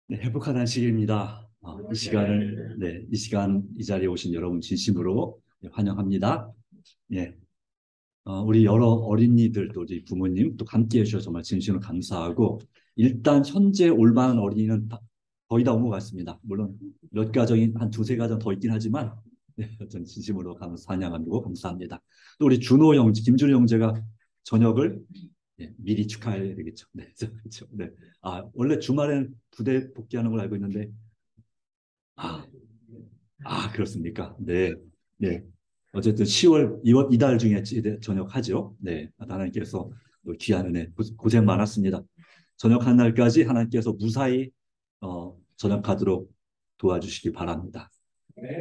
네, 행복한 한식입니다. 이 시간 이 자리에 오신 여러분 진심으로 환영합니다. 예, 우리 여러 어린이들도 우리 부모님 또 함께 해주셔서 정말 진심으로 감사하고, 일단 현재 올 만한 어린이는 거의 다 온 것 같습니다. 물론 몇 가정이 한 두세 가정 더 있긴 하지만, 네, 전 진심으로 환영하고 감사합니다. 또 우리 준호 형제, 김준호 형제가 저녁을 미리 축하해야 되겠죠. 네, 그렇죠. 네. 원래 주말에는 부대 복귀하는 걸 알고 있는데, 아, 그렇습니까? 네, 네. 어쨌든 10월, 이달 중에 전역하죠. 네, 하나님께서 또 귀한 은혜, 고생 많았습니다. 전역한 날까지 하나님께서 무사히 전역하도록 도와주시기 바랍니다.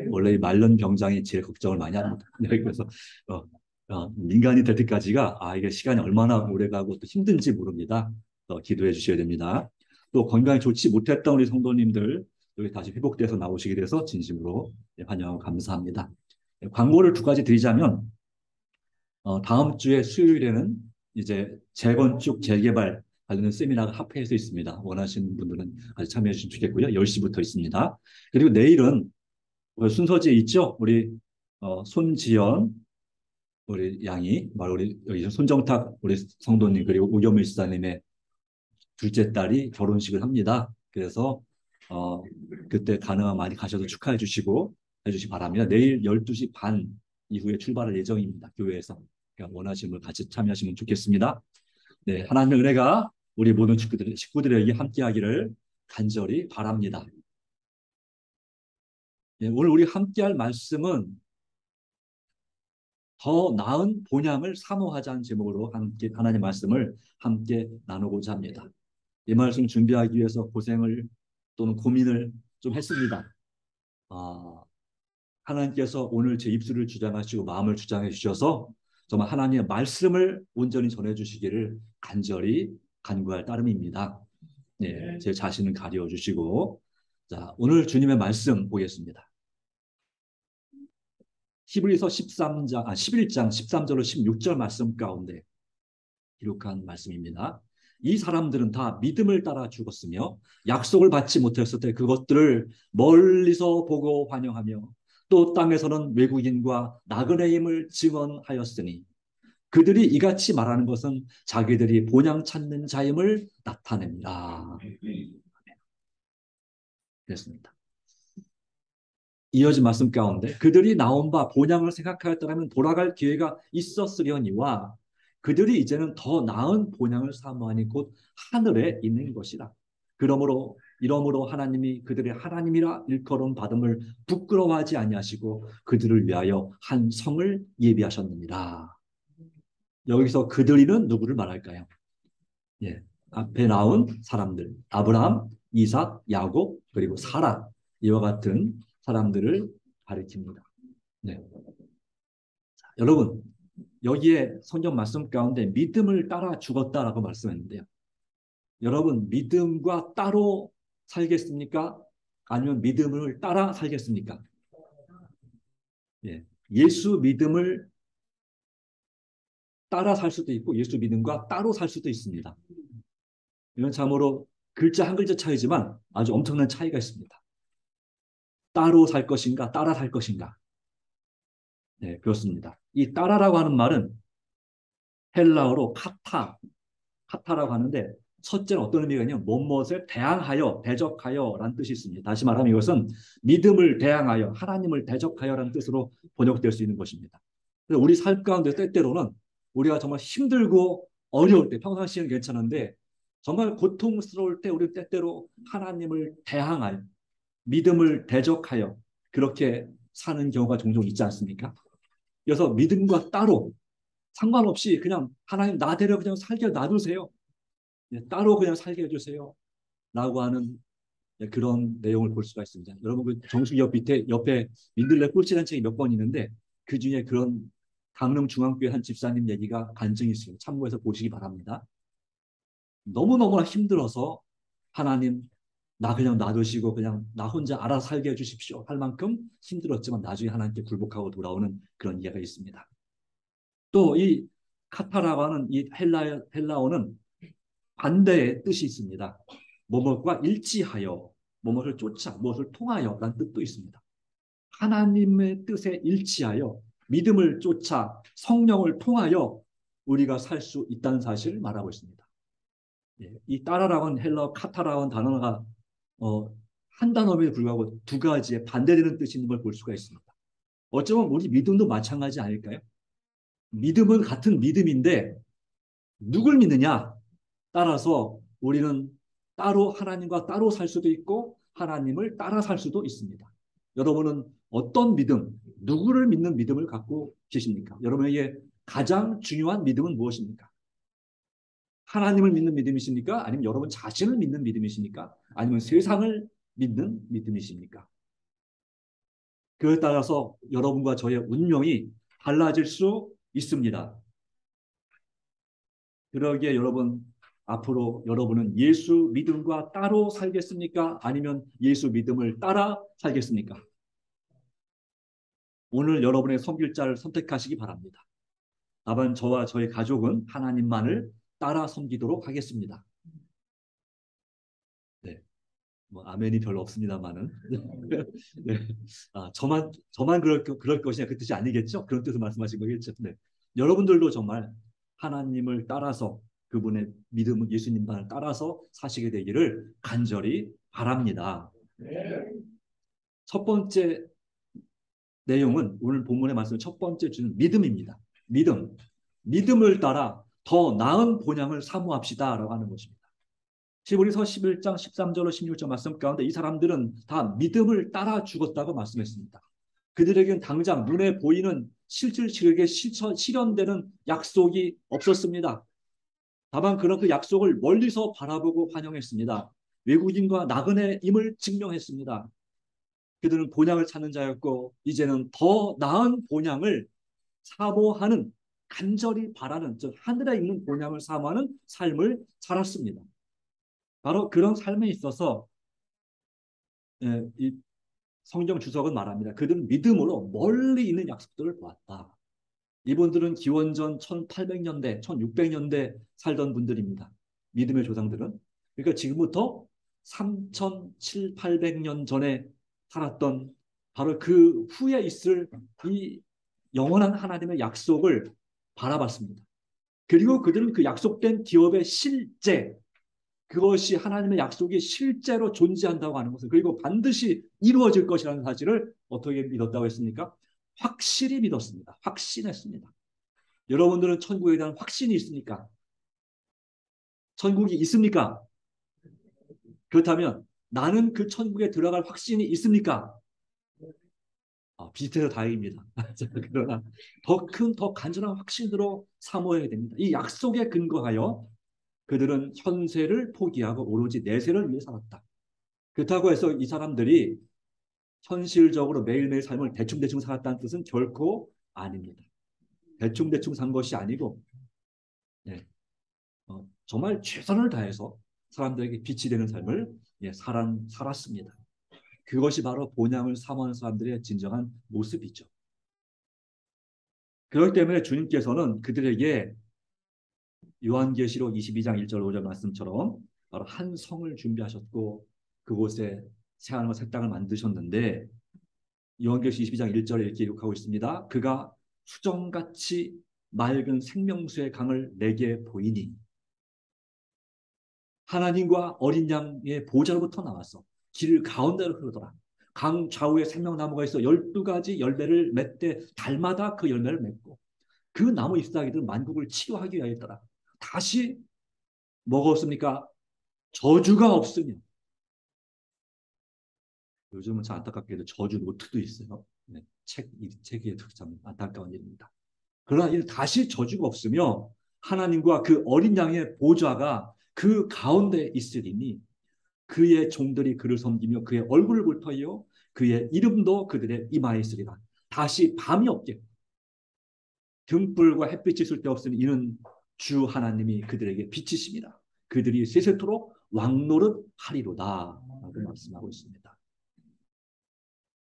원래 이 말년 병장이 제일 걱정을 많이 합니다. 네, 그래서 어, 민간이 될 때까지가 이게 시간이 얼마나 오래 가고 또 힘든지 모릅니다. 기도해 주셔야 됩니다. 또 건강이 좋지 못했던 우리 성도님들 여기 다시 회복돼서 나오시게 돼서 진심으로 환영하고 감사합니다. 광고를 두 가지 드리자면, 다음 주에 수요일에는 이제 재건축 재개발 관련 세미나가 합회에서 있습니다. 원하시는 분들은 아주 참여해 주시면 좋겠고요. 10시부터 있습니다. 그리고 내일은 순서지에 있죠. 우리 손지연 우리 양이 바로 우리 여기 손정탁 우리 성도님, 그리고 우겸일 지사님의 둘째 딸이 결혼식을 합니다. 그래서 어, 그때 가능하면 많이 가셔서 축하해 주시고 해주시기 바랍니다. 내일 12시 반 이후에 출발할 예정입니다. 교회에서. 그러니까 원하시는 분 같이 참여하시면 좋겠습니다. 네, 하나님의 은혜가 우리 모든 식구들에게 함께하기를 간절히 바랍니다. 네, 오늘 우리 함께할 말씀은 더 나은 본향을 사모하자는 제목으로 함께 하나님의 말씀을 함께 나누고자 합니다. 이 말씀 준비하기 위해서 고생을 또는 고민을 좀 했습니다. 아, 하나님께서 오늘 제 입술을 주장하시고 마음을 주장해 주셔서 정말 하나님의 말씀을 온전히 전해 주시기를 간절히 간구할 따름입니다. 네, 제 자신을 가려 주시고, 자, 오늘 주님의 말씀 보겠습니다. 히브리서 11장 13절로 16절 말씀 가운데 기록한 말씀입니다. 이 사람들은 다 믿음을 따라 죽었으며 약속을 받지 못했을 때 그것들을 멀리서 보고 환영하며 또 땅에서는 외국인과 나그네의 힘을 증언하였으니 그들이 이같이 말하는 것은 자기들이 본향 찾는 자임을 나타냅니다. 그랬습니다. 이어진 말씀 가운데 그들이 나온 바 본향을 생각하였더라면 돌아갈 기회가 있었으려니와 그들이 이제는 더 나은 본향을 사모하니 곧 하늘에 있는 것이라. 이러므로 하나님이 그들의 하나님이라 일컬음 받음을 부끄러워하지 아니하시고 그들을 위하여 한 성을 예비하셨느니라. 여기서 그들이는 누구를 말할까요? 예, 앞에 나온 사람들, 아브라함, 이삭, 야곱, 그리고 사라, 이와 같은 사람들을 가리킵니다. 네. 여러분, 여기에 성경 말씀 가운데 믿음을 따라 죽었다라고 말씀했는데요. 여러분, 믿음과 따로 살겠습니까? 아니면 믿음을 따라 살겠습니까? 예. 예수 믿음을 따라 살 수도 있고 예수 믿음과 따로 살 수도 있습니다. 이건 참으로 글자 한 글자 차이지만 아주 엄청난 차이가 있습니다. 따로 살 것인가, 따라 살 것인가. 네, 그렇습니다. 이 따라라고 하는 말은 헬라어로 카타라고 하는데, 첫째는 어떤 의미가 있냐면 무엇을 대항하여, 대적하여 라는 뜻이 있습니다. 다시 말하면 이것은 믿음을 대항하여, 하나님을 대적하여 라는 뜻으로 번역될 수 있는 것입니다. 그래서 우리 삶 가운데 때때로는 우리가 정말 힘들고 어려울 때, 평상시에는 괜찮은데 정말 고통스러울 때 우리 때때로 하나님을 대항하여, 믿음을 대적하여 그렇게 사는 경우가 종종 있지 않습니까? 그래서 믿음과 따로 상관없이 그냥 하나님 나대로 그냥 살게 놔두세요. 따로 그냥 살게 해주세요. 라고 하는 그런 내용을 볼 수가 있습니다. 여러분 그 정수기 옆에 민들레 꼴찌라는 책이 몇 권 있는데 그 중에 그런 강릉 중앙교회 한 집사님 얘기가 간증이 있어요. 참고해서 보시기 바랍니다. 너무너무 힘들어서 하나님 나 그냥 놔두시고 그냥 나 혼자 알아서 살게 해주십시오 할 만큼 힘들었지만 나중에 하나님께 굴복하고 돌아오는 그런 이야기가 있습니다. 또 이 카타라고 하는 이 헬라어는 반대의 뜻이 있습니다. 뭐뭐과 일치하여 무엇을 쫓아, 무엇을 통하여 라는 뜻도 있습니다. 하나님의 뜻에 일치하여 믿음을 쫓아 성령을 통하여 우리가 살 수 있다는 사실을 말하고 있습니다. 예, 이 따라라는 헬러 카타라는 단어가 한 단어에 불구하고 두 가지의 반대되는 뜻이 있는 걸 볼 수가 있습니다. 어쩌면 우리 믿음도 마찬가지 아닐까요? 믿음은 같은 믿음인데 누굴 믿느냐 따라서 우리는 따로 하나님과 따로 살 수도 있고 하나님을 따라 살 수도 있습니다. 여러분은 어떤 믿음, 누구를 믿는 믿음을 갖고 계십니까? 여러분에게 가장 중요한 믿음은 무엇입니까? 하나님을 믿는 믿음이십니까? 아니면 여러분 자신을 믿는 믿음이십니까? 아니면 세상을 믿는 믿음이십니까? 그에 따라서 여러분과 저의 운명이 달라질 수 있습니다. 그러기에 여러분, 앞으로 여러분은 예수 믿음과 따로 살겠습니까? 아니면 예수 믿음을 따라 살겠습니까? 오늘 여러분의 섬길자를 선택하시기 바랍니다. 다만 저와 저희 가족은 하나님만을 따라 섬기도록 하겠습니다. 네. 뭐 아멘이 별로 없습니다만은 네. 저만 그럴 것이냐 그 뜻이 아니겠죠? 그런 뜻을 말씀하신 거겠죠? 네. 여러분들도 정말 하나님을 따라서 그분의 믿음 예수님만을 따라서 사시게 되기를 간절히 바랍니다. 첫 번째 내용은 오늘 본문의 말씀 첫 번째 주는 믿음입니다. 믿음을 따라 더 나은 본향을 사모합시다라고 하는 것입니다. 히브리서 11장 13절로 16절 말씀 가운데 이 사람들은 다 믿음을 따라 죽었다고 말씀했습니다. 그들에게는 당장 눈에 보이는 실질적이게 실현되는 약속이 없었습니다. 다만 그런 그 약속을 멀리서 바라보고 환영했습니다. 외국인과 나그네임을 증명했습니다. 그들은 본향을 찾는 자였고 이제는 더 나은 본향을 사모하는 간절히 바라는 즉 하늘에 있는 본향을 사모하는 삶을 살았습니다. 바로 그런 삶에 있어서 이 성경 주석은 말합니다. 그들은 믿음으로 멀리 있는 약속들을 보았다. 이분들은 기원전 1800년대, 1600년대 살던 분들입니다. 믿음의 조상들은. 그러니까 지금부터 3700년 전에 살았던 바로 그 후에 있을 이 영원한 하나님의 약속을 바라봤습니다. 그리고 그들은 그 약속된 기업의 실제 그것이 하나님의 약속이 실제로 존재한다고 하는 것을 그리고 반드시 이루어질 것이라는 사실을 어떻게 믿었다고 했습니까? 확실히 믿었습니다. 확신했습니다. 여러분들은 천국에 대한 확신이 있습니까? 천국이 있습니까? 그렇다면 나는 그 천국에 들어갈 확신이 있습니까? 비슷해서 다행입니다. 그러나 더 큰, 더 간절한 확신으로 사모해야 됩니다. 이 약속에 근거하여 그들은 현세를 포기하고 오로지 내세를 위해 살았다. 그렇다고 해서 이 사람들이 현실적으로 매일매일 삶을 대충대충 살았다는 뜻은 결코 아닙니다. 대충대충 산 것이 아니고 예, 정말 최선을 다해서 사람들에게 빛이 되는 삶을 살았습니다. 그것이 바로 본향을 사모하는 사람들의 진정한 모습이죠. 그렇기 때문에 주님께서는 그들에게 요한계시록 22장 1절 5절 말씀처럼 바로 한 성을 준비하셨고 그곳에 새하늘과 새 땅을 만드셨는데 요한계시록 22장 1절에 이렇게 기록하고 있습니다. 그가 수정같이 맑은 생명수의 강을 내게 보이니 하나님과 어린 양의 보좌로부터 나와서 길 가운데로 흐르더라. 강 좌우에 생명나무가 있어 12가지 열매를 맺되 달마다 그 열매를 맺고 그 나무 잎사귀들은 만국을 치유하기 위하였더라. 다시 뭐가 없습니까? 저주가 없으며 요즘은 참 안타깝게도 저주 노트도 있어요. 네, 책이 참 안타까운 일입니다. 그러나 이는 다시 저주가 없으며 하나님과 그 어린 양의 보좌가 그 가운데 있으리니 그의 종들이 그를 섬기며 그의 얼굴을 볼 터이요 그의 이름도 그들의 이마에 있으리라. 다시 밤이 없게 등불과 햇빛이 있을 때 없으니 이는 주 하나님이 그들에게 빛이십니다. 그들이 세세토록 왕노릇 하리로다 라고 말씀하고 있습니다.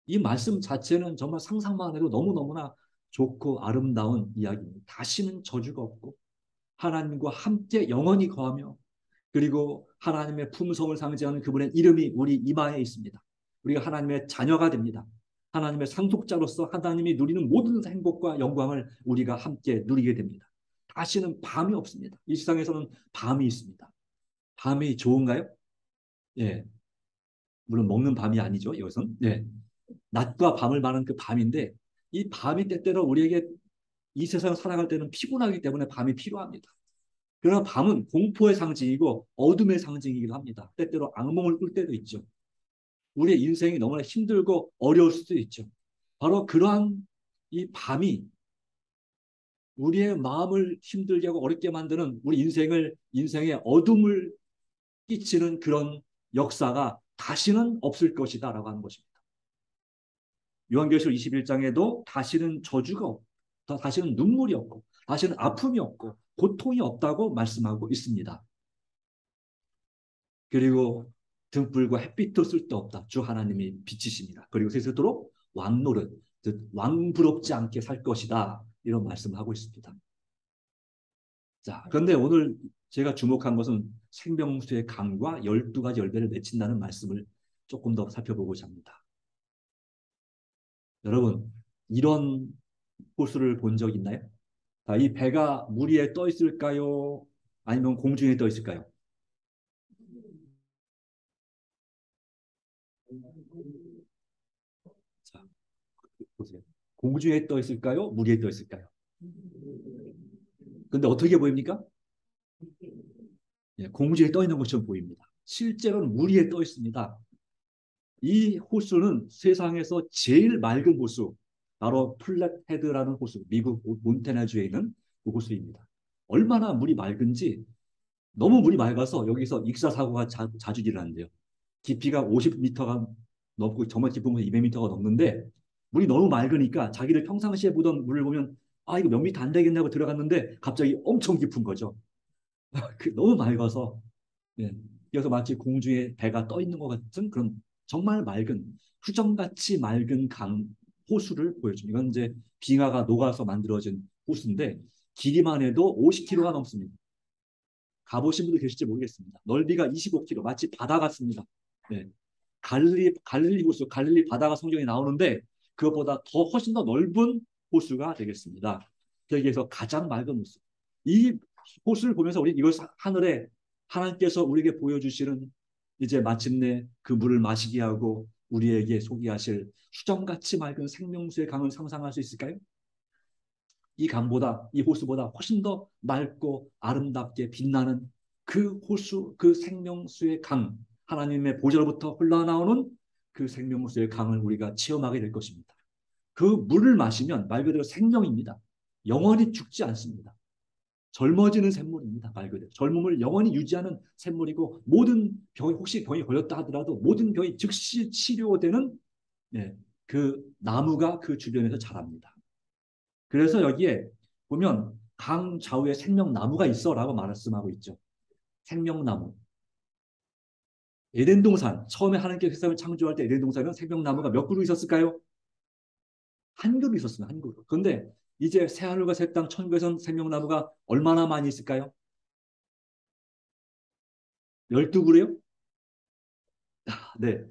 이 말씀 자체는 정말 상상만 해도 너무너무나 좋고 아름다운 이야기입니다. 다시는 저주가 없고 하나님과 함께 영원히 거하며 그리고 하나님의 품성을 상징하는 그분의 이름이 우리 이마에 있습니다. 우리가 하나님의 자녀가 됩니다. 하나님의 상속자로서 하나님이 누리는 모든 행복과 영광을 우리가 함께 누리게 됩니다. 다시는 밤이 없습니다. 이 세상에서는 밤이 있습니다. 밤이 좋은가요? 예, 물론 먹는 밤이 아니죠. 이것은 예, 낮과 밤을 말하는 그 밤인데 이 밤이 때때로 우리에게 이 세상을 살아갈 때는 피곤하기 때문에 밤이 필요합니다. 그러나 밤은 공포의 상징이고 어둠의 상징이기도 합니다. 때때로 악몽을 꿀 때도 있죠. 우리의 인생이 너무나 힘들고 어려울 수도 있죠. 바로 그러한 이 밤이 우리의 마음을 힘들게 하고 어렵게 만드는 우리 인생의 어둠을 끼치는 그런 역사가 다시는 없을 것이다 라고 하는 것입니다. 요한계시록 21장에도 다시는 저주가 없고 다시는 눈물이 없고 다시는 아픔이 없고 고통이 없다고 말씀하고 있습니다. 그리고 등불과 햇빛도 쓸데없다. 주 하나님이 빛이십니다. 그리고 세세토록 왕노릇, 즉 왕부럽지 않게 살 것이다. 이런 말씀을 하고 있습니다. 자, 그런데 오늘 제가 주목한 것은 생명수의 강과 12가지 열매를 맺힌다는 말씀을 조금 더 살펴보고자 합니다. 여러분, 이런 호수를 본 적 있나요? 자, 이 배가 물 위에 떠 있을까요? 아니면 공중에 떠 있을까요? 자, 보세요. 공중에 떠 있을까요? 물 위에 떠 있을까요? 근데 어떻게 보입니까? 예, 공중에 떠 있는 것처럼 보입니다. 실제로는 물 위에 떠 있습니다. 이 호수는 세상에서 제일 맑은 호수, 바로 플랫헤드라는 호수, 미국 몬태나주에 있는 그 호수입니다. 얼마나 물이 맑은지 너무 물이 맑아서 여기서 익사사고가 자주 일어나는데요. 깊이가 50m가 넘고 정말 깊은 곳에 200m가 넘는데 물이 너무 맑으니까 자기를 평상시에 보던 물을 보면 아 이거 몇 미터 안 되겠냐고 들어갔는데 갑자기 엄청 깊은 거죠. 너무 맑아서 예. 그래서 마치 공중에 배가 떠 있는 것 같은 그런 정말 맑은 수정같이 맑은 강 호수를 보여줍니다. 이건 이제 빙하가 녹아서 만들어진 호수인데 길이만 해도 50km가 넘습니다. 가보신 분도 계실지 모르겠습니다. 넓이가 25km, 마치 바다 같습니다. 네. 갈릴리 호수, 갈릴리 바다가 성경에 나오는데 그것보다 더 훨씬 더 넓은 호수가 되겠습니다. 여기에서 가장 맑은 호수. 이 호수를 보면서 우리 이걸 하늘에 하나님께서 우리에게 보여주시는 이제 마침내 그 물을 마시게 하고 우리에게 소개하실 수정같이 맑은 생명수의 강을 상상할 수 있을까요? 이 강보다 이 호수보다 훨씬 더 맑고 아름답게 빛나는 그 호수, 그 생명수의 강, 하나님의 보좌로부터 흘러나오는 그 생명수의 강을 우리가 체험하게 될 것입니다. 그 물을 마시면 말 그대로 생명입니다. 영원히 죽지 않습니다. 젊어지는 샘물입니다. 말 그대로 젊음을 영원히 유지하는 샘물이고 모든 병이 혹시 병이 걸렸다 하더라도 모든 병이 즉시 치료되는 네, 그 나무가 그 주변에서 자랍니다. 그래서 여기에 보면 강 좌우에 생명나무가 있어라고 말씀하고 있죠. 생명나무. 에덴 동산 처음에 하나님께서 세상을 창조할 때 에덴 동산은 생명나무가 몇 그루 있었을까요? 한 그루 있었습니다. 한 그루. 그런데 이제 새하늘과 새 땅 천국에선 생명나무가 얼마나 많이 있을까요? 12그루요? 네.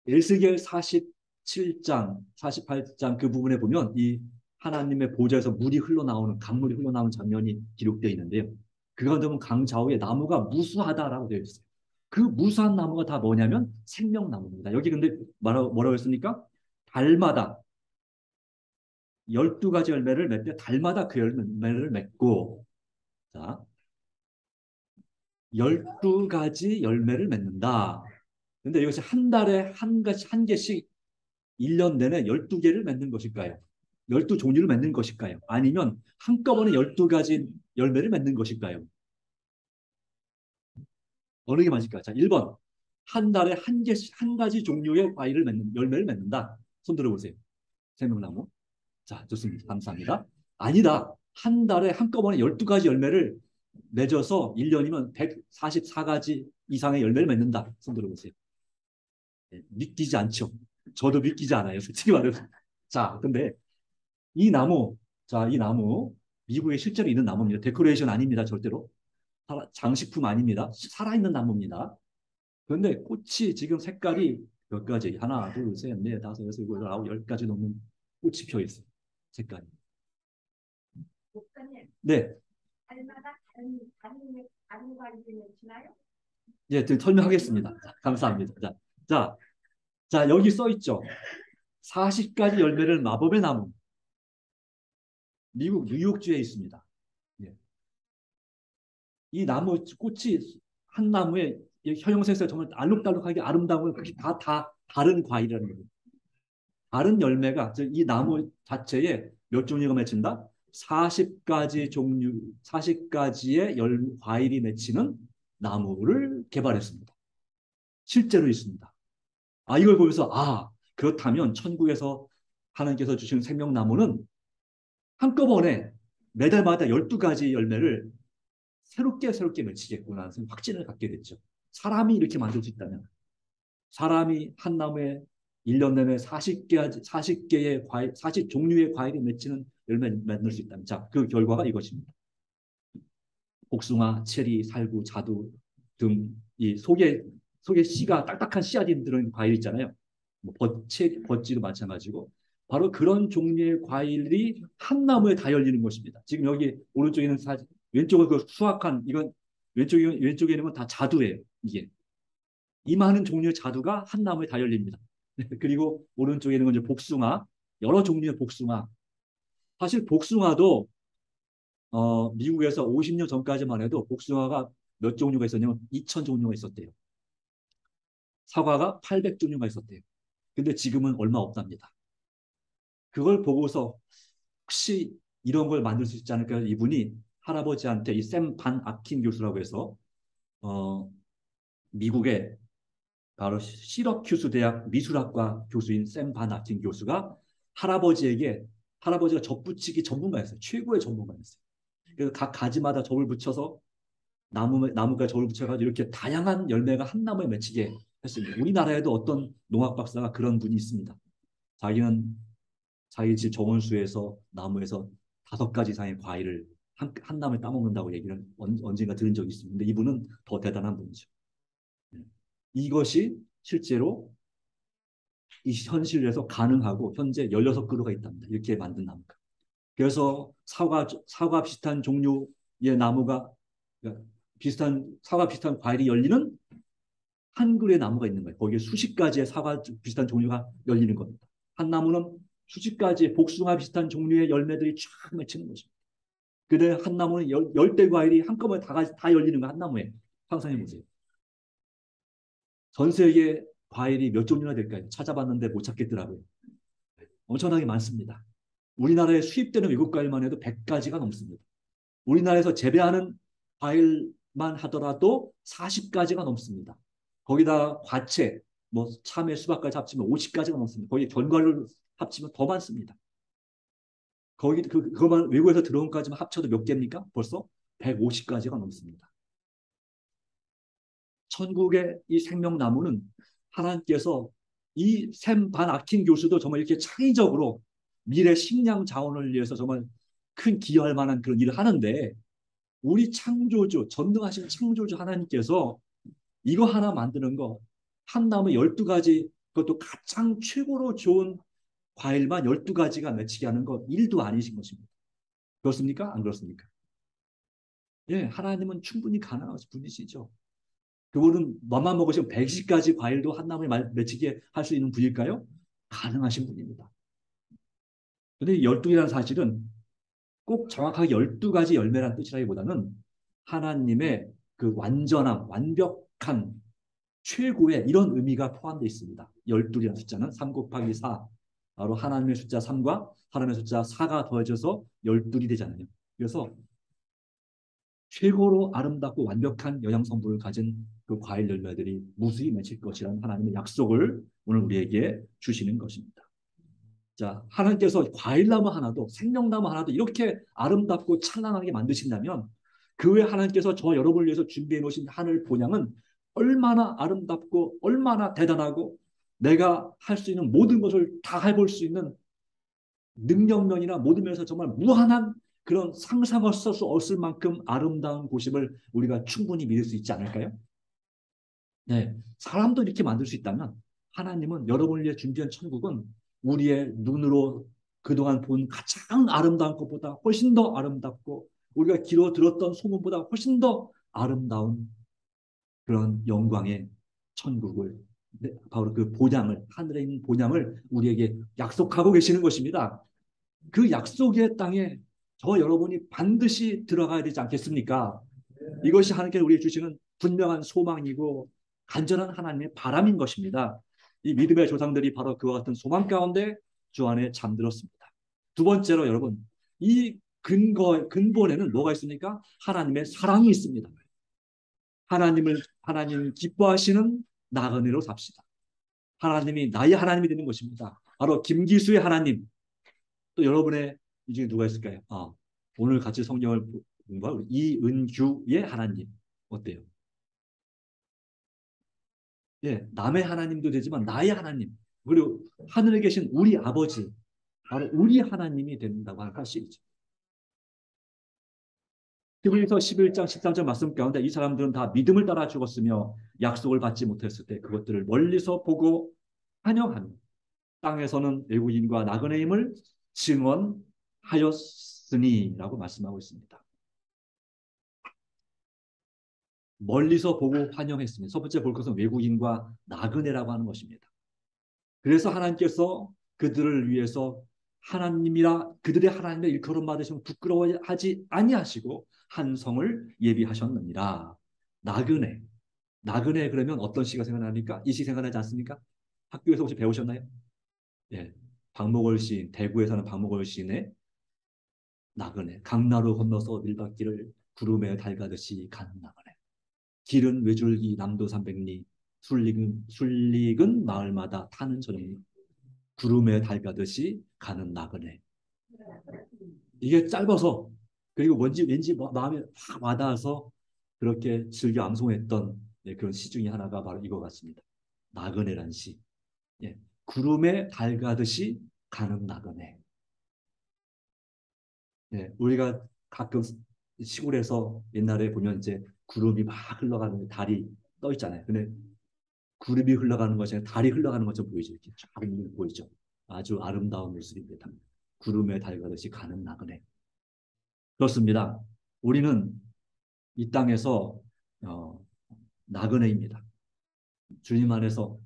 에스겔 47장, 48장 그 부분에 보면 이 하나님의 보좌에서 물이 흘러나오는 강물이 흘러나오는 장면이 기록되어 있는데요. 그 가운데 보면 강 좌우에 나무가 무수하다라고 되어 있어요. 그 무수한 나무가 다 뭐냐면 생명나무입니다. 여기 근데 뭐라고 했습니까? 달마다 12가지 열매를 맺되 달마다 그 열매를 맺고 자, 12가지 열매를 맺는다. 근데 이것이 한 달에 한 개씩 1년 내내 12개를 맺는 것일까요? 12종류를 맺는 것일까요? 아니면 한꺼번에 12가지 열매를 맺는 것일까요? 어느 게 맞을까요? 자, 1번. 한 달에 한 가지 종류의 열매를 맺는다. 손 들어보세요. 생명나무. 자, 좋습니다. 감사합니다. 아니다. 한 달에 한꺼번에 12가지 열매를 맺어서 1년이면 144가지 이상의 열매를 맺는다. 손 들어보세요. 네, 믿기지 않죠. 저도 믿기지 않아요. 솔직히 말해서. 자, 근데 이 나무, 자, 이 나무, 미국에 실제로 있는 나무입니다. 데코레이션 아닙니다. 절대로. 장식품 아닙니다. 살아있는 나무입니다. 그런데 꽃이 지금 색깔이 몇 가지? 하나, 둘, 셋, 넷, 다섯, 여섯, 일곱, 여덟, 아홉, 열 가지 넘는 꽃이 펴 있어요. 색깔이. 목사님, 네. 달마다 다른 과일을 맺히나요? 예, 설명하겠습니다. 자, 감사합니다. 자, 여기 써 있죠. 40가지 열매를 마법의 나무. 미국 뉴욕주에 있습니다. 예. 이 나무 꽃이 한 나무에 형형색색 정말 알록달록하게 아름다운 그게 다 다른 과일이라는 거예요. 다른 열매가 이 나무 자체에 몇 종류가 맺힌다? 40가지 종류, 40가지의 과일이 맺히는 나무를 개발했습니다. 실제로 있습니다. 이걸 보면서 그렇다면 천국에서 하나님께서 주신 생명나무는 한꺼번에 매달마다 12가지 열매를 새롭게 맺히겠구나 하는 확신을 갖게 됐죠. 사람이 이렇게 만들 수 있다면 사람이 한 나무에 1년 내내 40개의 과일, 40종류의 과일이 맺히는 열매를 만들 수 있다면 그 결과가 이것입니다. 복숭아, 체리, 살구, 자두 등 이 속에 씨가 딱딱한 씨앗이 들어있는 과일 있잖아요. 뭐 버찌도 마찬가지고 바로 그런 종류의 과일이 한 나무에 다 열리는 것입니다. 지금 여기 오른쪽에 있는 왼쪽은 그 수확한 이건 왼쪽에 있는 건 다 자두예요. 이게 이 많은 종류의 자두가 한 나무에 다 열립니다. 그리고 오른쪽에 있는 건 이제 복숭아, 여러 종류의 복숭아. 사실 복숭아도 미국에서 50년 전까지만 해도 복숭아가 몇 종류가 있었냐면 2,000 종류가 있었대요. 사과가 800 종류가 있었대요. 근데 지금은 얼마 없답니다. 그걸 보고서 혹시 이런 걸 만들 수 있지 않을까 이분이 할아버지한테 이 샘 반 아킨 교수라고 해서 미국의 바로 시러큐스 대학 미술학과 교수인 샘 반 아킨 교수가 할아버지가 접붙이기 전문가였어요. 최고의 전문가였어요. 그래서 각 가지마다 접을 붙여서 나무가 접을 붙여가지고 이렇게 다양한 열매가 한 나무에 맺히게 했습니다. 우리나라에도 어떤 농학 박사가 그런 분이 있습니다. 자기는 자기 집 정원수에서 나무에서 5가지 이상의 과일을 한 나무에 따먹는다고 얘기를 언젠가 들은 적이 있습니다. 근데 이분은 더 대단한 분이죠. 이것이 실제로 이 현실에서 가능하고 현재 16그루가 있답니다. 이렇게 만든 나무가. 그래서 사과 비슷한 종류의 나무가 그러니까 사과 비슷한 과일이 열리는 한 그루의 나무가 있는 거예요. 거기에 수십 가지의 사과 비슷한 종류가 열리는 겁니다. 한 나무는 수십 가지의 복숭아 비슷한 종류의 열매들이 쫙 맺히는 것입니다. 근데 한 나무는 열대 과일이 한꺼번에 다 열리는 거 한 나무에. 상상해 보세요. 전 세계 과일이 몇 종류나 될까요? 찾아봤는데 못 찾겠더라고요. 엄청나게 많습니다. 우리나라에 수입되는 외국 과일만 해도 100가지가 넘습니다. 우리나라에서 재배하는 과일만 하더라도 40가지가 넘습니다. 거기다 과채, 뭐 참외, 수박까지 합치면 50가지가 넘습니다. 거기 견과류를 합치면 더 많습니다. 그것만 외국에서 들어온 까지만 합쳐도 몇 개입니까? 벌써 150가지가 넘습니다. 천국의 이 생명나무는 하나님께서 이 샘 반 아킨 교수도 정말 이렇게 창의적으로 미래 식량 자원을 위해서 정말 큰 기여할 만한 그런 일을 하는데 우리 창조주, 전능하신 창조주 하나님께서 이거 하나 만드는 거 한 나무 12가지 그것도 가장 최고로 좋은 과일만 12가지가 맺히게 하는 거 일도 아니신 것입니다. 그렇습니까? 안 그렇습니까? 예, 하나님은 충분히 가능하신 분이시죠. 그분은 맘만 먹으시면 120가지 과일도 한 나무에 맺히게 할 수 있는 분일까요? 가능하신 분입니다. 그런데 12이라는 사실은 꼭 정확하게 12가지 열매라는 뜻이라기보다는 하나님의 그 완전함, 완벽한 최고의 이런 의미가 포함되어 있습니다. 12이라는 숫자는 3 곱하기 4, 바로 하나님의 숫자 3과 하나님의 숫자 4가 더해져서 12이 되잖아요. 그래서 최고로 아름답고 완벽한 영양 성분을 가진 그 과일 열매들이 무수히 맺힐 것이라는 하나님의 약속을 오늘 우리에게 주시는 것입니다. 자, 하나님께서 과일나무 하나도 생명나무 하나도 이렇게 아름답고 찬란하게 만드신다면 그 외에 하나님께서 저 여러분을 위해서 준비해 놓으신 하늘 본향은 얼마나 아름답고 얼마나 대단하고 내가 할 수 있는 모든 것을 다 해볼 수 있는 능력면이나 모든 면에서 정말 무한한 그런 상상할 수 없을 만큼 아름다운 곳임을 우리가 충분히 믿을 수 있지 않을까요? 네, 사람도 이렇게 만들 수 있다면 하나님은 여러분을 위해 준비한 천국은 우리의 눈으로 그동안 본 가장 아름다운 것보다 훨씬 더 아름답고 우리가 귀로 들었던 소문보다 훨씬 더 아름다운 그런 영광의 천국을 네, 바로 그 본향을 하늘에 있는 본향을 우리에게 약속하고 계시는 것입니다. 그 약속의 땅에 저 여러분이 반드시 들어가야 되지 않겠습니까? 이것이 하나님께서 우리에게 주시는 분명한 소망이고 간절한 하나님의 바람인 것입니다. 이 믿음의 조상들이 바로 그와 같은 소망 가운데 주 안에 잠들었습니다. 두 번째로 여러분, 이 근본에는 뭐가 있습니까? 하나님의 사랑이 있습니다. 하나님 기뻐하시는 나그네로 삽시다. 하나님이 나의 하나님이 되는 것입니다. 바로 김기수의 하나님. 또 여러분의 이 중에 누가 있을까요? 오늘 같이 성경을 공부한 이은규의 하나님 어때요? 예, 남의 하나님도 되지만 나의 하나님 그리고 하늘에 계신 우리 아버지 바로 우리 하나님이 된다고 할 것이죠. 히브리서 11장 13절 말씀 가운데 이 사람들은 다 믿음을 따라 죽었으며 약속을 받지 못했을 때 그것들을 멀리서 보고 환영하며 땅에서는 외국인과 나그네임을 증언하였으니라고 말씀하고 있습니다. 멀리서 보고 환영했습니다. 첫 번째 볼 것은 외국인과 나그네라고 하는 것입니다. 그래서 하나님께서 그들을 위해서 하나님이라 그들의 하나님의 일컬음 받으시면 부끄러워하지 아니하시고 한 성을 예비하셨느니라. 나그네. 나그네 그러면 어떤 시가 생각나니까? 이 시 생각나지 않습니까? 학교에서 혹시 배우셨나요? 예. 박목월 시인, 대구에 사는 박목월 시인의 나그네. 강나루 건너서 밀밭길을 구름에 달가듯이 가는 나그네. 길은 외줄기 남도 300리, 술릭은 마을마다 타는 저녁 구름에 달가듯이 가는 나그네. 이게 짧아서 그리고 뭔지 왠지 마음에 확 와닿아서 그렇게 즐겨 암송했던 그런 시 중에 하나가 바로 이거 같습니다. 나그네란 시. 예. 구름에 달가듯이 가는 나그네. 예. 우리가 가끔 시골에서 옛날에 보면 이제 구름이 막 흘러가는 달이 떠 있잖아요. 근데 구름이 흘러가는 것이 아니라 달이 흘러가는 것처럼 보이죠. 이렇게 쫙 보이죠. 아주 아름다운 모습입니다. 구름에 달가듯이 가는 나그네. 그렇습니다. 우리는 이 땅에서 어, 나그네입니다. 주님 안에서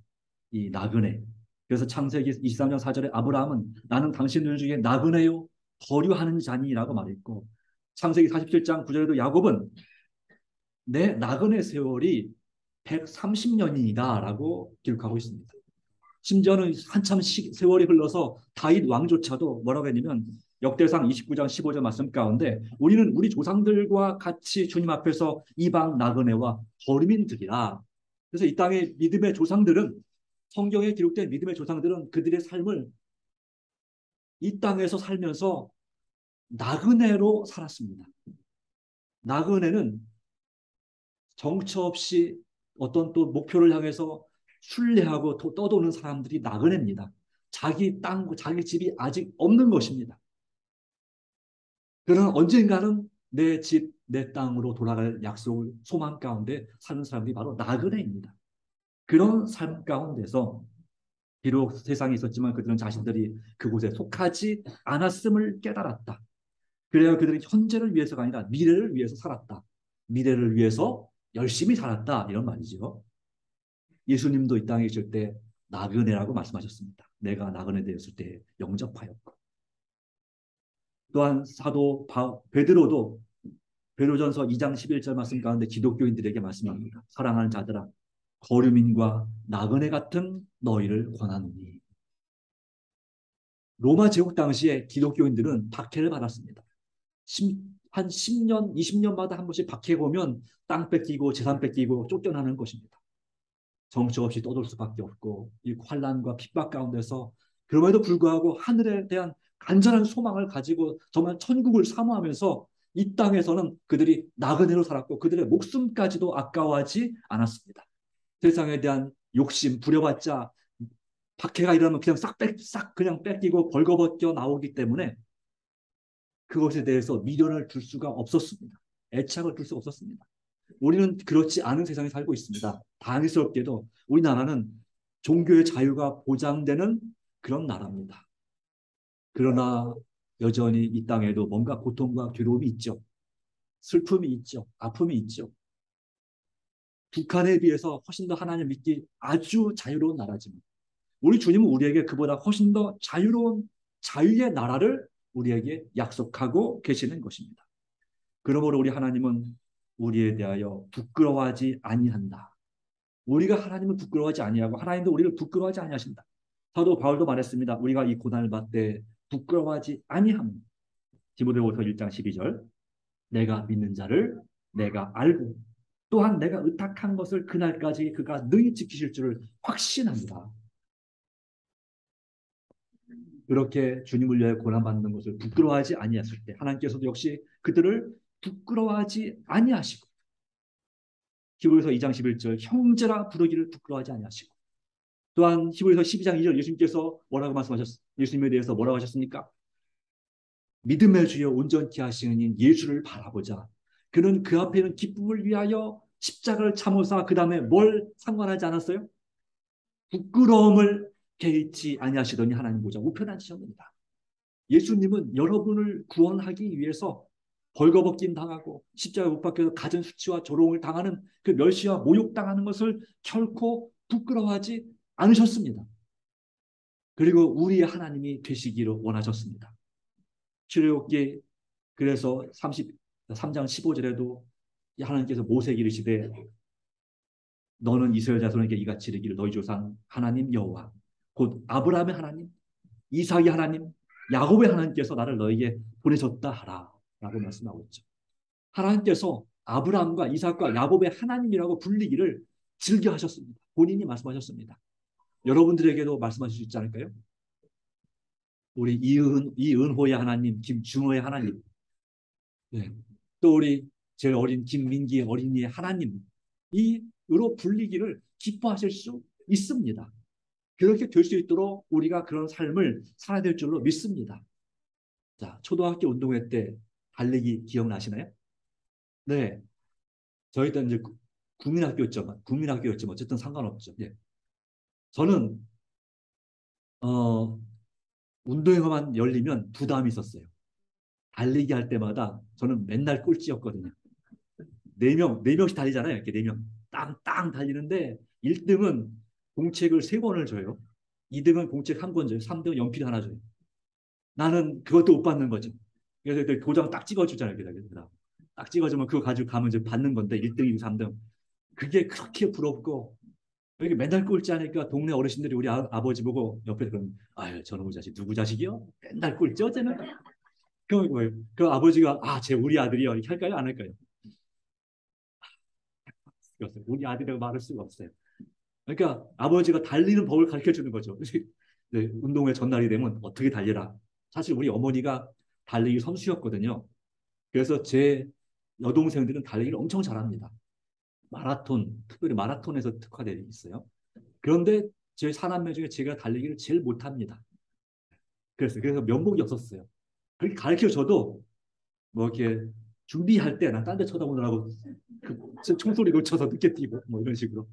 이 나그네. 그래서 창세기 23장 4절에 아브라함은 나는 당신들 중에 나그네요 거류하는 자니라고 말했고 창세기 47장 9절에도 야곱은 내 나그네 세월이 130년이다라고 기록하고 있습니다. 심지어는 한참 세월이 흘러서 다윗 왕조차도 뭐라고 했냐면 역대상 29장 15절 말씀 가운데 우리는 우리 조상들과 같이 주님 앞에서 이방 나그네와 거류민들이라. 그래서 이 땅의 믿음의 조상들은 성경에 기록된 믿음의 조상들은 그들의 삶을 이 땅에서 살면서 나그네로 살았습니다. 나그네는 정처 없이 어떤 또 목표를 향해서 순례하고 떠도는 사람들이 나그네입니다. 자기 땅, 자기 집이 아직 없는 것입니다. 그러나 언젠가는 내 집, 내 땅으로 돌아갈 약속을 소망 가운데 사는 사람들이 바로 나그네입니다. 그런 삶 가운데서 비록 세상에 있었지만 그들은 자신들이 그곳에 속하지 않았음을 깨달았다. 그래야 그들은 현재를 위해서가 아니라 미래를 위해서 살았다. 미래를 위해서 열심히 살았다. 이런 말이죠. 예수님도 이 땅에 계실 때 나그네라고 말씀하셨습니다. 내가 나그네 되었을 때 영접하였고. 또한 사도 베드로도 베드로전서 2장 11절 말씀 가운데 기독교인들에게 말씀합니다. 사랑하는 자들아 거류민과 나그네 같은 너희를 권하노니. 로마 제국 당시에 기독교인들은 박해를 받았습니다. 한 10년, 20년마다 한 번씩 박해 보면 땅 뺏기고 재산 뺏기고 쫓겨나는 것입니다. 정처 없이 떠돌 수밖에 없고 이 환란과 핍박 가운데서 그럼에도 불구하고 하늘에 대한 간절한 소망을 가지고 정말 천국을 사모하면서 이 땅에서는 그들이 나그네로 살았고 그들의 목숨까지도 아까워하지 않았습니다. 세상에 대한 욕심 부려봤자 박해가 일어나면 그냥 싹 그냥 뺏기고 벌거벗겨 나오기 때문에 그것에 대해서 미련을 둘 수가 없었습니다. 애착을 둘 수가 없었습니다. 우리는 그렇지 않은 세상에 살고 있습니다. 다행스럽게도 우리나라는 종교의 자유가 보장되는 그런 나라입니다. 그러나 여전히 이 땅에도 뭔가 고통과 괴로움이 있죠. 슬픔이 있죠. 아픔이 있죠. 북한에 비해서 훨씬 더 하나님 믿기 아주 자유로운 나라지만 우리 주님은 우리에게 그보다 훨씬 더 자유로운 자유의 나라를 우리에게 약속하고 계시는 것입니다. 그러므로 우리 하나님은 우리에 대하여 부끄러워하지 아니한다. 우리가 하나님을 부끄러워하지 아니하고 하나님도 우리를 부끄러워하지 아니하신다. 사도 바울도 말했습니다. 우리가 이 고난을 받되 부끄러워하지 아니함. 디모데후서 1장 12절. 내가 믿는 자를 내가 알고 또한 내가 의탁한 것을 그날까지 그가 능히 지키실 줄을 확신합니다. 그렇게 주님을 위하여 고난받는 것을 부끄러워하지 아니하실 때 하나님께서도 역시 그들을 부끄러워하지 아니하시고 히브리서 2장 11절 형제라 부르기를 부끄러워하지 아니하시고 또한 히브리서 12장 2절 예수님께서 뭐라고 말씀하셨습니까? 예수님에 대해서 뭐라고 하셨습니까? 믿음의 주여 온전케 하시는 인 예수를 바라보자. 그는 그 앞에는 기쁨을 위하여 십자가를 참으사 그 다음에 뭘 상관하지 않았어요? 부끄러움을 개의치 아니하시더니 하나님 보자 우편하시옵니다. 예수님은 여러분을 구원하기 위해서 벌거벗김 당하고 십자가 못 박혀서 가진 수치와 조롱을 당하는 그 멸시와 모욕당하는 것을 결코 부끄러워하지 않으셨습니다. 그리고 우리의 하나님이 되시기를 원하셨습니다. 출애굽기 그래서 33장 15절에도 하나님께서 모세에게 이르시되 너는 이스라엘 자손에게 이같이 이르기를 너희 조상 하나님 여호와 곧 아브라함의 하나님 이삭의 하나님 야곱의 하나님께서 나를 너에게 보내셨다 하라 라고 말씀하고 있죠. 하나님께서 아브라함과 이삭과 야곱의 하나님이라고 불리기를 즐겨 하셨습니다. 본인이 말씀하셨습니다. 여러분들에게도 말씀하실 수 있지 않을까요? 우리 이은호의 하나님, 김준호의 하나님, 네. 또 우리 제일 어린 김민기 어린이의 하나님, 이로 불리기를 기뻐하실 수 있습니다. 그렇게 될 수 있도록 우리가 그런 삶을 살아야 될 줄로 믿습니다. 자, 초등학교 운동회 때 달리기 기억나시나요? 네. 저희 때는 이제 국민학교였지만 어쨌든 상관없죠. 예. 저는 운동회만 열리면 부담이 있었어요. 달리기 할 때마다 저는 맨날 꼴찌였거든요. 네 명씩 달리잖아요. 이렇게 네 명. 땅땅 달리는데 1등은 공책을 3권을 줘요. 2등은 공책 1권 줘요. 3등은 연필 하나 줘요. 나는 그것도 못 받는 거죠. 그래서 도장 딱 찍어주잖아요. 딱 찍어주면 그거 가지고 가면 이제 받는 건데 1등, 2등, 3등. 그게 그렇게 부럽고 이렇게 맨날 꼴찌하니까 동네 어르신들이 우리 아버지 보고 옆에 그러면 아유 저놈의 자식 누구 자식이요? 맨날 꼴찌 어째는? 그 아버지가 쟤 우리 아들이요 이렇게 할까요? 안 할까요? 우리 아들이라고 말할 수가 없어요. 그러니까 아버지가 달리는 법을 가르쳐 주는 거죠. 네, 운동회 전날이 되면 어떻게 달려라. 사실 우리 어머니가 달리기 선수였거든요. 그래서 제 여동생들은 달리기를 엄청 잘합니다. 특별히 마라톤에서 특화되어 있어요. 그런데 제 사남매 중에 제가 달리기를 제일 못합니다. 그래서 면목이 없었어요. 그렇게 가르쳐 줘도 뭐 이렇게 준비할 때 난 딴 데 쳐다보느라고 그 총소리 놓쳐서 늦게 뛰고 뭐 이런 식으로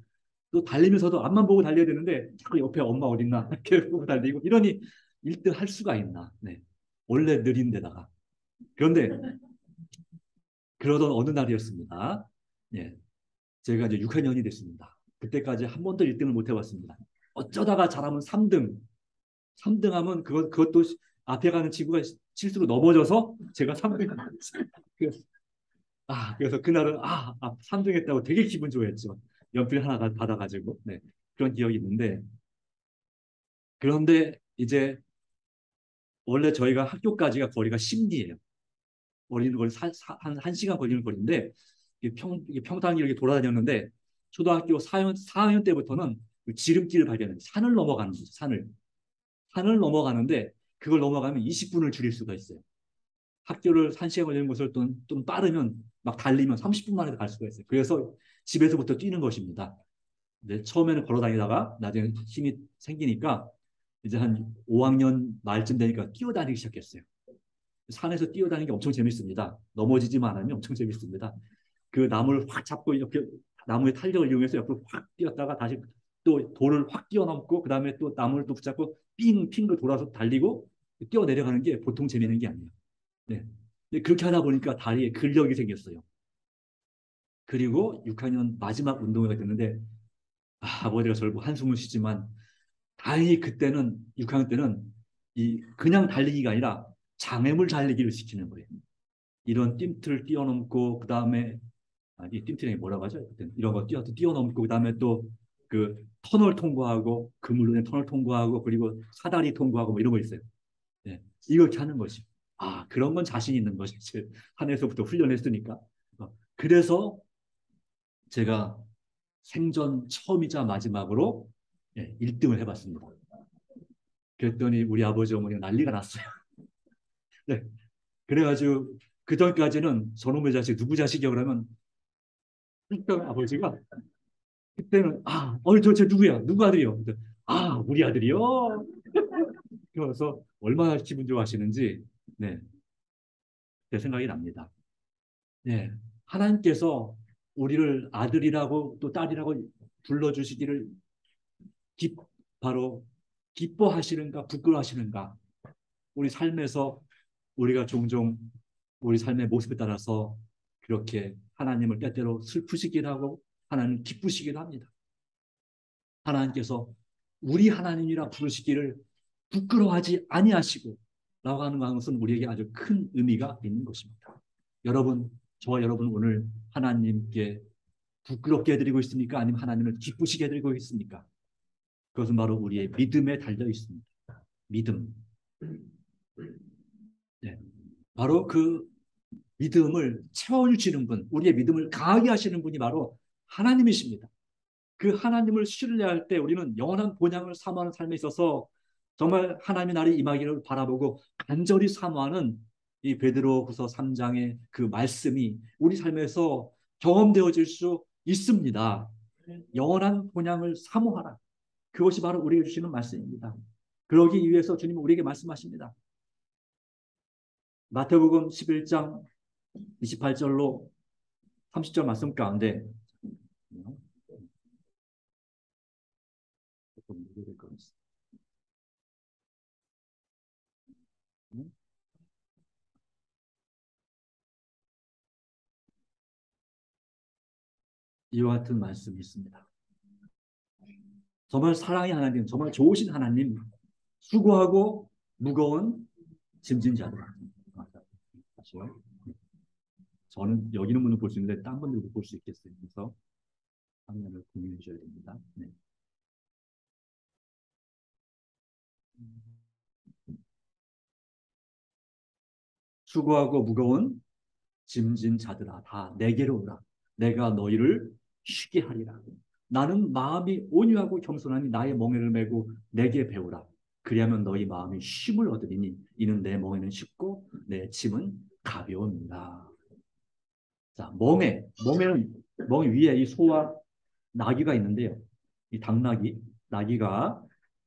또 달리면서도 앞만 보고 달려야 되는데 자꾸 옆에 엄마 어딨나 이렇게 보고 달리고 이러니 1등 할 수가 있나. 네. 원래 느린 데다가 그런데 그러던 어느 날이었습니다. 예. 제가 이제 6학년이 됐습니다. 그때까지 한 번도 1등을 못 해봤습니다. 어쩌다가 잘하면 3등. 3등 하면 그것도 앞에 가는 친구가 실수로 넘어져서 제가 3등. 그래서 그날은 3등 했다고 되게 기분 좋아했죠. 연필 하나 받아가지고. 네. 그런 기억이 있는데. 그런데 이제 원래 저희가 학교까지가 거리가 10리예요. 거리는 거리 한 1시간 걸리는 거리인데 이게 평탄히 이렇게 돌아다녔는데 초등학교 4학년 때부터는 그 지름길을 발견해요. 산을 넘어가는 거죠. 산을 넘어가는데 그걸 넘어가면 20분을 줄일 수가 있어요. 학교를 1시간 걸리는 것을 좀 빠르면 막 달리면 30분 만에 갈 수가 있어요. 그래서 집에서부터 뛰는 것입니다. 이제 처음에는 걸어 다니다가 나중에 힘이 생기니까 이제 한 5학년 말쯤 되니까 뛰어다니기 시작했어요. 산에서 뛰어다니는 게 엄청 재밌습니다. 넘어지지만 않으면 엄청 재밌습니다. 그 나무를 확 잡고 이렇게 나무의 탄력을 이용해서 옆으로 확 뛰었다가 다시 또 돌을 확 뛰어넘고 그 다음에 또 나무를 또 붙잡고 삥 돌아서 달리고 뛰어 내려가는 게 보통 재밌는 게 아니에요. 네. 근데 그렇게 하다 보니까 다리에 근력이 생겼어요. 그리고 6학년 마지막 운동회가 됐는데 아버지가 저를 보고 한숨을 쉬지만 다행히 그때는 6학년 때는 이 그냥 달리기가 아니라 장애물 달리기를 시키는 거예요. 이런 뜀틀을 뛰어넘고 그 다음에 이 뜀틀이 뭐라고 하죠? 이런 거 뛰어넘고 그 다음에 또 그 터널 통과하고 그물로 된 터널 통과하고 그리고 사다리 통과하고 뭐 이런 거 있어요. 네. 이렇게 하는 거지. 아 그런 건 자신 있는 거지. 한에서부터 훈련했으니까. 그래서 제가 생전 처음이자 마지막으로 1등을 해봤습니다. 그랬더니 우리 아버지 어머니가 난리가 났어요. 네. 그래가지고 그 전까지는 저놈의 자식 누구 자식이야 그러면 그러니까 아버지가 그때는 도대체 누구야? 누구 아들이요? 우리 아들이요. 그래서 얼마나 기분 좋아하시는지 네, 제 생각이 납니다. 네, 하나님께서 우리를 아들이라고 또 딸이라고 불러주시기를 기, 바로 기뻐하시는가 부끄러워하시는가 우리 삶에서 우리가 종종 우리 삶의 모습에 따라서 그렇게 하나님을 때때로 슬프시기도 하고 하나님 기쁘시기도 합니다. 하나님께서 우리 하나님이라 부르시기를 부끄러워하지 아니하시고 라고 하는 것은 우리에게 아주 큰 의미가 있는 것입니다. 여러분, 저와 여러분 오늘 하나님께 부끄럽게 해드리고 있습니까? 아니면 하나님을 기쁘시게 해드리고 있습니까? 그것은 바로 우리의 믿음에 달려 있습니다. 믿음. 네. 바로 그 믿음을 채워주시는 분, 우리의 믿음을 강하게 하시는 분이 바로 하나님이십니다. 그 하나님을 신뢰할 때 우리는 영원한 본향을 사모하는 삶에 있어서 정말 하나님의 날이 임하기를 바라보고 간절히 사모하는 이 베드로후서 3장의 그 말씀이 우리 삶에서 경험되어질 수 있습니다. 영원한 본향을 사모하라. 그것이 바로 우리에게 주시는 말씀입니다. 그러기 위해서 주님은 우리에게 말씀하십니다. 마태복음 11장 28절로 30절 말씀 가운데 이와 같은 말씀이 있습니다. 정말 사랑의 하나님, 정말 좋으신 하나님, 수고하고 무거운 짐진 자들. 다시요. 저는 여기 있는 분은 볼 수 있는데 딴 분들도 볼 수 있겠어요. 그래서 화면을 공유해 주셔야 됩니다. 네. 수고하고 무거운 짐진 자들아 다 내게로 오라. 내가 너희를 쉬게 하리라. 나는 마음이 온유하고 겸손하니 나의 멍에를 메고 내게 배우라. 그리하면 너희 마음이 쉼을 얻으리니 이는 내 멍에는 쉽고 내 짐은 가벼웁니다. 자, 멍에 위에 이 소와 나귀가 있는데요. 이 당나귀, 나귀가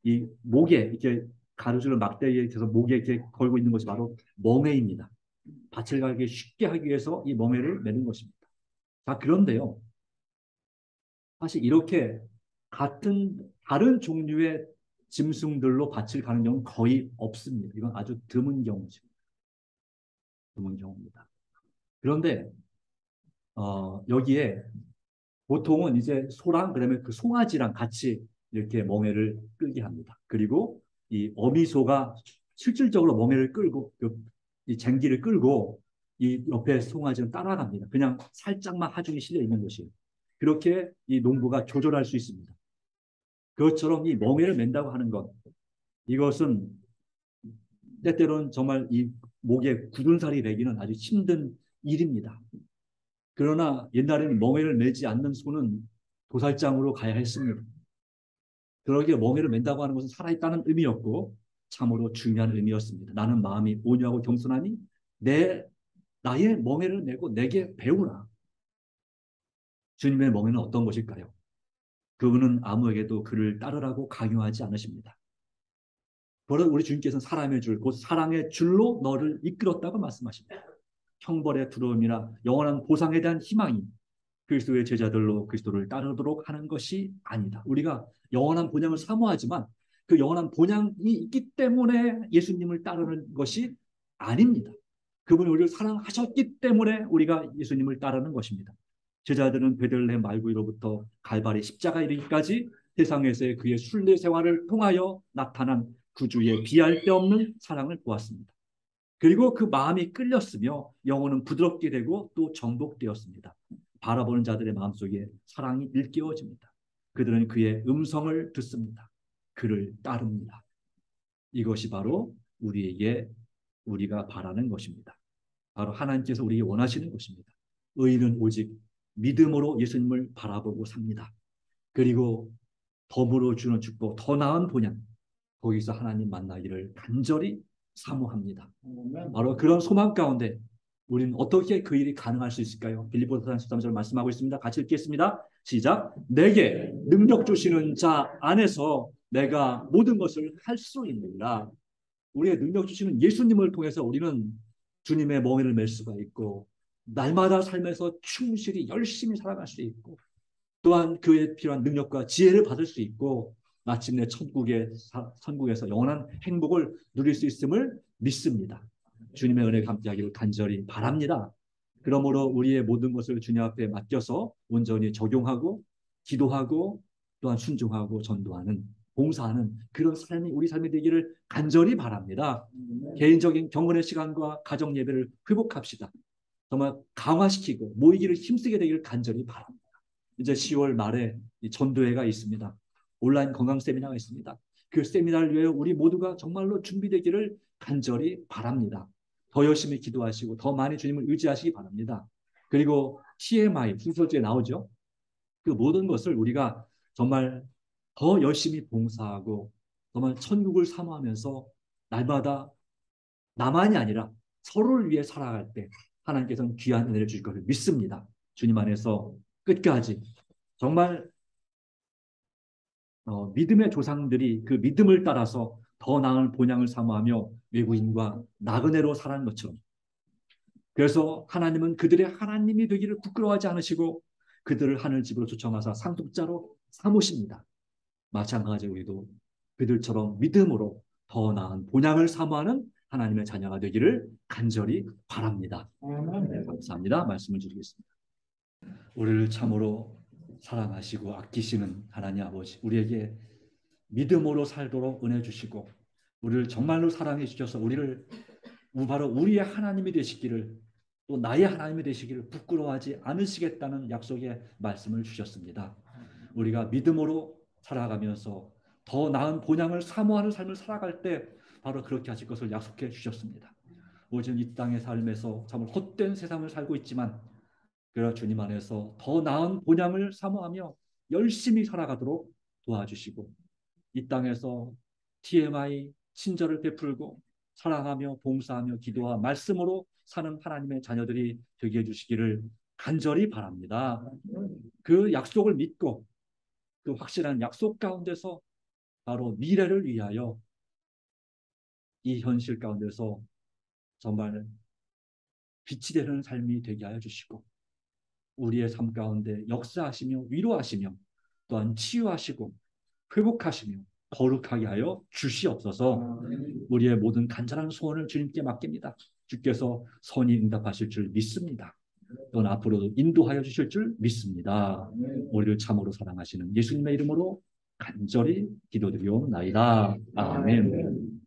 이 목에 이렇게 가로줄을 막대기에 있어서 목에 이렇게 걸고 있는 것이 바로 멍에입니다. 밭을 가기 쉽게 하기 위해서 이 멍에를 매는 것입니다. 자, 그런데요. 사실 이렇게 같은 다른 종류의 짐승들로 밭을 가는 경우는 거의 없습니다. 이건 아주 드문 경우죠. 드문 경우입니다. 그런데 여기에 보통은 이제 소랑 그다음에 그 송아지랑 같이 이렇게 멍에를 끌게 합니다. 그리고 이 어미소가 실질적으로 멍에를 끌고 이 쟁기를 끌고 이 옆에 송아지는 따라갑니다. 그냥 살짝만 하중이 실려 있는 것이에요. 그렇게 이 농부가 조절할 수 있습니다. 그것처럼 이 멍에를 맨다고 하는 것 이것은 때때로는 정말 이 목에 굳은 살이 매기는 아주 힘든 일입니다. 그러나 옛날에는 멍에를 매지 않는 소는 도살장으로 가야 했습니다. 그러기에 멍에를 맨다고 하는 것은 살아있다는 의미였고 참으로 중요한 의미였습니다. 나는 마음이 온유하고 겸손하니 나의 멍에를 메고 내게 배우라. 주님의 멍에는 어떤 것일까요? 그분은 아무에게도 그를 따르라고 강요하지 않으십니다. 바로 우리 주님께서는 사람의 줄, 곧 사랑의 줄로 너를 이끌었다고 말씀하십니다. 형벌의 두려움이나 영원한 보상에 대한 희망이 그리스도의 제자들로 그리스도를 따르도록 하는 것이 아니다. 우리가 영원한 본향을 사모하지만 그 영원한 본향이 있기 때문에 예수님을 따르는 것이 아닙니다. 그분이 우리를 사랑하셨기 때문에 우리가 예수님을 따르는 것입니다. 제자들은 베들레헴 말구이로부터 갈바리 십자가 이르기까지 세상에서의 그의 순례 생활을 통하여 나타난 구주의 비할 데 없는 사랑을 보았습니다. 그리고 그 마음이 끌렸으며 영혼은 부드럽게 되고 또 정복되었습니다. 바라보는 자들의 마음속에 사랑이 일깨워집니다. 그들은 그의 음성을 듣습니다. 그를 따릅니다. 이것이 바로 우리가 바라는 것입니다. 바로 하나님께서 우리에게 원하시는 것입니다. 의인은 오직 믿음으로 예수님을 바라보고 삽니다. 그리고 더불어 주는 축복, 더 나은 본향, 거기서 하나님 만나기를 간절히 사모합니다. 바로 그런 소망 가운데 우리는 어떻게 그 일이 가능할 수 있을까요? 빌립보서 4장 13절 말씀하고 있습니다. 같이 읽겠습니다. 시작. 내게 능력 주시는 자 안에서 내가 모든 것을 할 수 있느니라. 우리의 능력 주시는 예수님을 통해서 우리는 주님의 멍에를 맬 수가 있고 날마다 삶에서 충실히 열심히 살아갈 수 있고 또한 그에 필요한 능력과 지혜를 받을 수 있고 마침내 천국에서 영원한 행복을 누릴 수 있음을 믿습니다. 주님의 은혜가 함께하기를 간절히 바랍니다. 그러므로 우리의 모든 것을 주님 앞에 맡겨서 온전히 적용하고 기도하고 또한 순종하고 전도하는 봉사하는 그런 삶이 우리 삶이 되기를 간절히 바랍니다. 개인적인 경건의 시간과 가정 예배를 회복합시다. 정말 강화시키고 모이기를 힘쓰게 되기를 간절히 바랍니다. 이제 10월 말에 전도회가 있습니다. 온라인 건강 세미나가 있습니다. 그 세미나를 위해 우리 모두가 정말로 준비되기를 간절히 바랍니다. 더 열심히 기도하시고 더 많이 주님을 의지하시기 바랍니다. 그리고 TMI 순서주에 나오죠. 그 모든 것을 우리가 정말 더 열심히 봉사하고 정말 천국을 사모하면서 날마다 나만이 아니라 서로를 위해 살아갈 때 하나님께서는 귀한 은혜를 주실 것을 믿습니다. 주님 안에서 끝까지 정말 믿음의 조상들이 그 믿음을 따라서 더 나은 본향을 사모하며 외국인과 나그네로 살아가는 것처럼 그래서 하나님은 그들의 하나님이 되기를 부끄러워하지 않으시고 그들을 하늘집으로 초청하사 상속자로 삼으십니다. 마찬가지로 우리도 그들처럼 믿음으로 더 나은 본향을 사모하는 하나님의 자녀가 되기를 간절히 바랍니다. 네, 감사합니다. 말씀을 드리겠습니다. 우리를 참으로 사랑하시고 아끼시는 하나님 아버지, 우리에게 믿음으로 살도록 은혜 주시고 우리를 정말로 사랑해 주셔서 우리를 바로 우리의 하나님이 되시기를 또 나의 하나님이 되시기를 부끄러워하지 않으시겠다는 약속의 말씀을 주셨습니다. 우리가 믿음으로 살아가면서 더 나은 본향을 사모하는 삶을 살아갈 때 바로 그렇게 하실 것을 약속해 주셨습니다. 오직 이 땅의 삶에서 정말 헛된 세상을 살고 있지만 그러나 주님 안에서 더 나은 본향을 사모하며 열심히 살아가도록 도와주시고 이 땅에서 TMI 친절을 베풀고 사랑하며 봉사하며 기도와 말씀으로 사는 하나님의 자녀들이 되게 해주시기를 간절히 바랍니다. 그 약속을 믿고 그 확실한 약속 가운데서 바로 미래를 위하여 이 현실 가운데서 정말 빛이 되는 삶이 되게 하여 주시고 우리의 삶 가운데 역사하시며 위로하시며 또한 치유하시고 회복하시며 거룩하게 하여 주시옵소서. 우리의 모든 간절한 소원을 주님께 맡깁니다. 주께서 선히 응답하실 줄 믿습니다. 또한 앞으로도 인도하여 주실 줄 믿습니다. 우리를 참으로 사랑하시는 예수님의 이름으로 간절히 기도드리옵나이다. 아멘.